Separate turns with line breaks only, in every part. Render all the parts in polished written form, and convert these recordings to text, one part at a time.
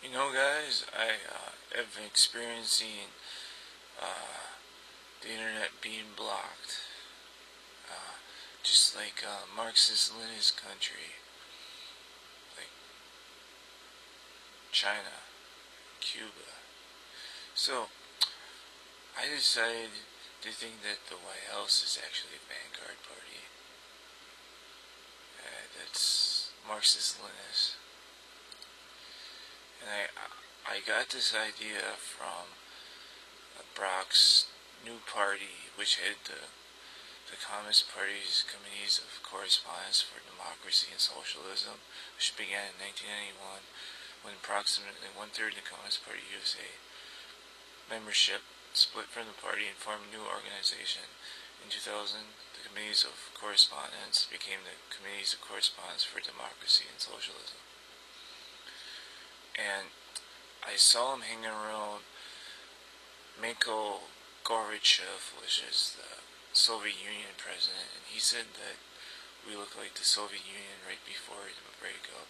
You know, guys, I have been experiencing the internet being blocked, just like Marxist-Leninist country, like China, Cuba. So I decided to think that the White House is actually a Vanguard party. That's Marxist-Leninist, and I got this idea from Brock's new party, which had the Communist Party's Committees of Correspondence for Democracy and Socialism, which began in 1991, when approximately one-third of the Communist Party USA membership split from the party and formed a new organization. In 2000, the Committees of Correspondence became the Committees of Correspondence for Democracy and Socialism. And I saw him hanging around Mikhail Gorbachev, which is the Soviet Union president, and he said that we look like the Soviet Union right before the breakup.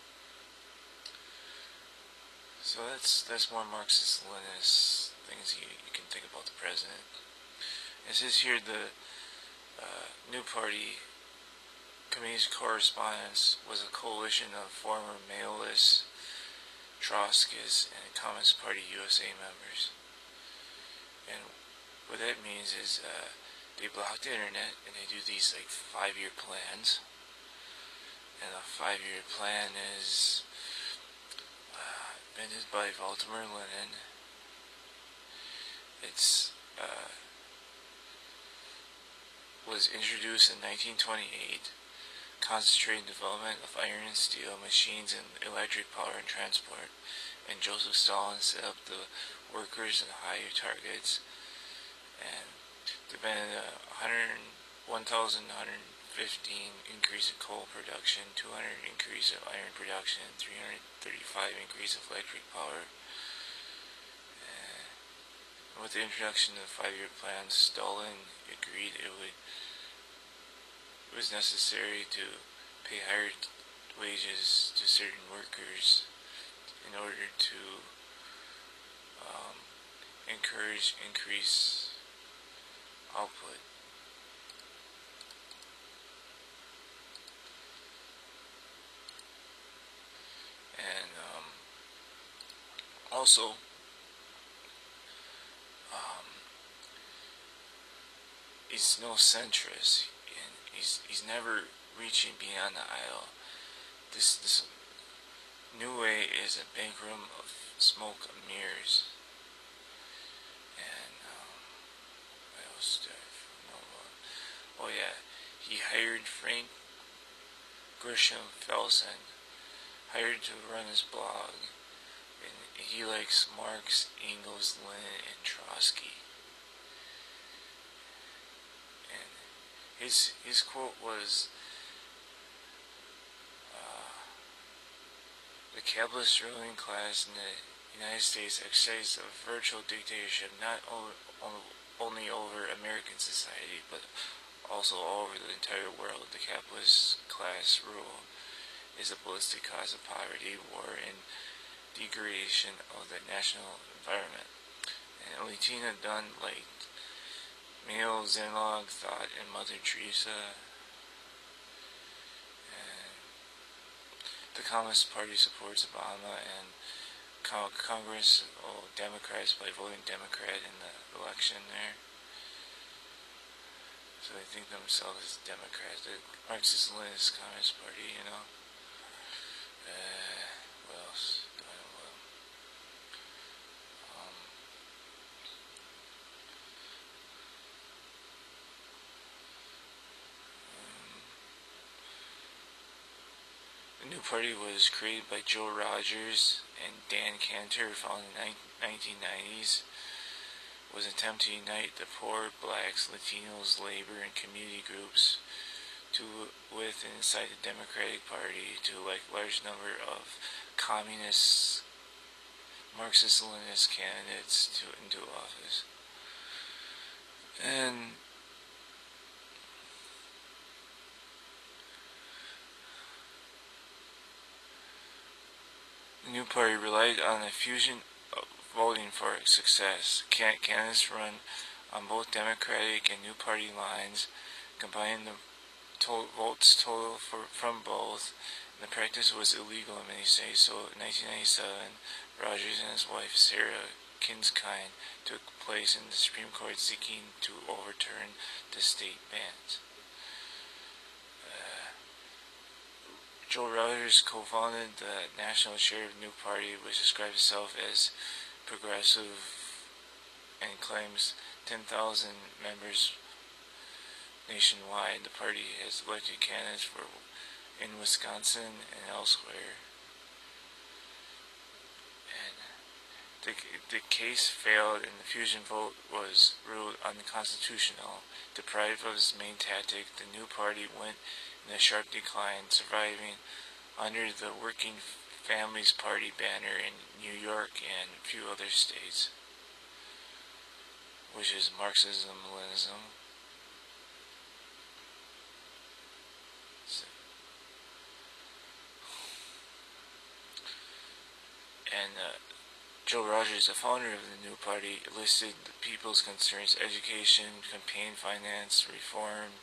So that's more Marxist-Leninist things you can think about the president. It says here the new party Committee's Correspondence was a coalition of former Maoists, Trotskyists, and Communist Party USA members. And what that means is they block the internet and they do these like 5-year plans. And a 5-year plan is invented by Vladimir Lenin. It's was introduced in 1928, concentrating development of iron and steel machines and electric power and transport. And Joseph Stalin set up the workers and higher targets, and demanded a 1,115 increase in coal production, 200 increase of iron production, 335 increase of electric power. And with the introduction of the 5-year plan, Stalin agreed it was necessary to pay higher wages to certain workers in order to encourage increased output. And also, he's no centrist, and he's never reaching beyond the aisle. This new way is a bank room of smoke and mirrors. And what else do I know about? Oh yeah, he hired Frank Grisham Felsen, hired to run his blog, and he likes Marx, Engels, Lenin, and Trotsky. And his quote was, "The capitalist ruling class in the United States exercises a virtual dictatorship not only over American society, but also all over the entire world. The capitalist class rule is a ballistic cause of poverty, war, and degradation of the national environment." And Latina Dunn liked Mao Zedong thought and Mother Teresa. And the Communist Party supports Obama, and Congress Democrats by voting Democrat in the election there. So they think themselves as Democrats. The Marxist-Leninist Communist Party, you know. What else do I know about? The new party was created by Joe Rogers and Dan Cantor, founded in the 1990s. Was an attempt to unite the poor, blacks, Latinos, labor, and community groups with and inside the Democratic Party to elect a large number of communist, Marxist-Leninist candidates into office. And The new party relied on a fusion of voting for success. Candidates run on both Democratic and New Party lines, combining the votes total from both. And the practice was illegal in many states, so in 1997, Rogers and his wife Sarah Kinskine took place in the Supreme Court seeking to overturn the state bans. Joe Rogers co-founded the national chair of the New Party, which describes itself as progressive and claims 10,000 members nationwide. The party has elected candidates in Wisconsin and elsewhere. And the case failed, and the fusion vote was ruled unconstitutional. Deprived of its main tactic, the new party went in a sharp decline, surviving under the Working Families Party banner in New York and a few other states, which is Marxism-Leninism. And Joe Rogers, the founder of the new party, listed the people's concerns: education, campaign finance, reform,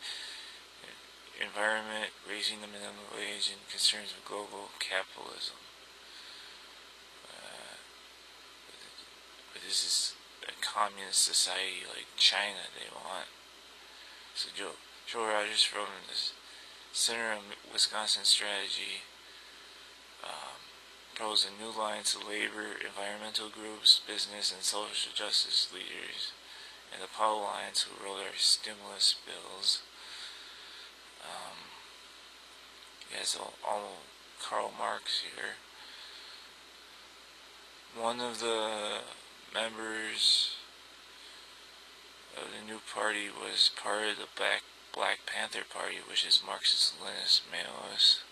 environment, raising the minimum wage, and concerns with global capitalism. But this is a communist society like China they want. So Joe Rogers, from the Center of Wisconsin Strategy, proposed a new alliance of labor, environmental groups, business, and social justice leaders, and the Powell Alliance, who wrote our stimulus bills. Yes, all Karl Marx here. One of the members of the new party was part of the Black Panther Party, which is Marxist-Leninist Maoist.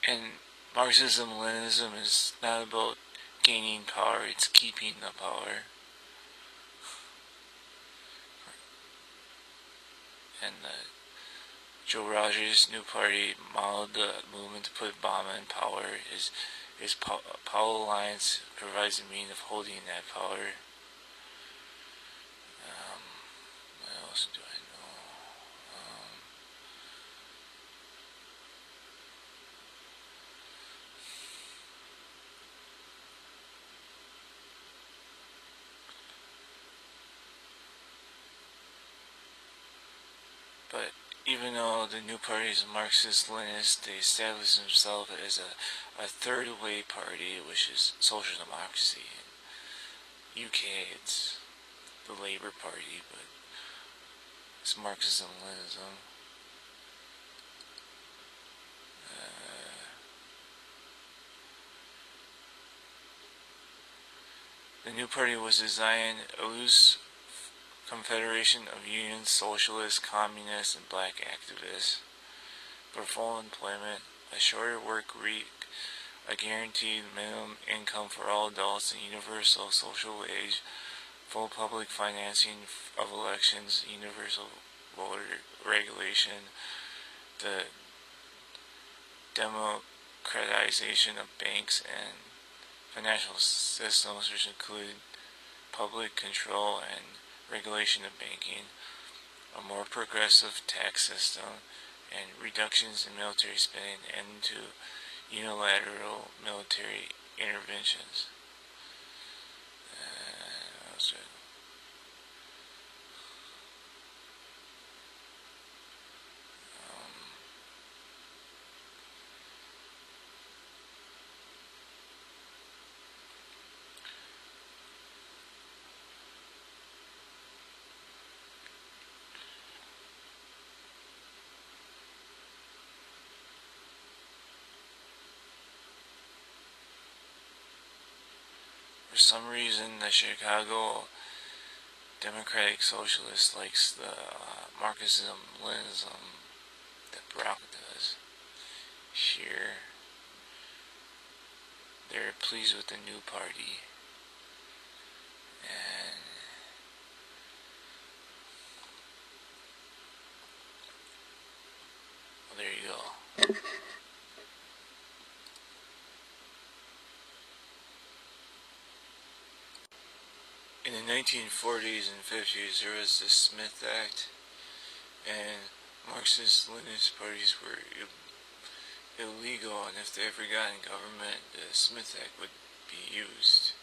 And Marxism-Leninism is not about gaining power, it's keeping the power. And Joe Rogers' new party modeled the movement to put Obama in power. His Powell Alliance provides a means of holding that power. What else do I know? But even though the new party is Marxist-Leninist, they established themselves as a third way party, which is social democracy. In UK, it's the Labour Party, but it's Marxism-Leninism. The new party was designed a loose confederation of unions, socialists, communists, and black activists, for full employment, a shorter work week, a guaranteed minimum income for all adults, and universal social wage, full public financing of elections, universal voter regulation, the democratization of banks and financial systems, which include public control and regulation of banking, a more progressive tax system, and reductions in military spending and to unilateral military interventions. For some reason, the Chicago Democratic Socialist likes the Marxism-Leninism that Brown does here. they're pleased with the new party. And well, there you go. In the 1940s and 50s, there was the Smith Act, and Marxist-Leninist parties were illegal, and if they ever got in government, the Smith Act would be used.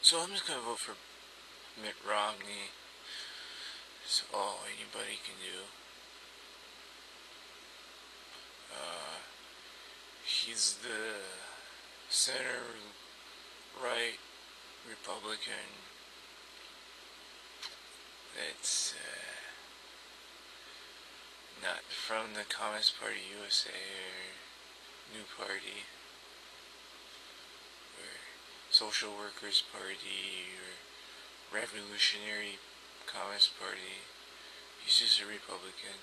So I'm just going to vote for Mitt Romney. That's all anybody can do. He's the center-right Republican that's not from the Communist Party USA or New Party or Social Workers Party or Revolutionary Communist Party. He's just a Republican.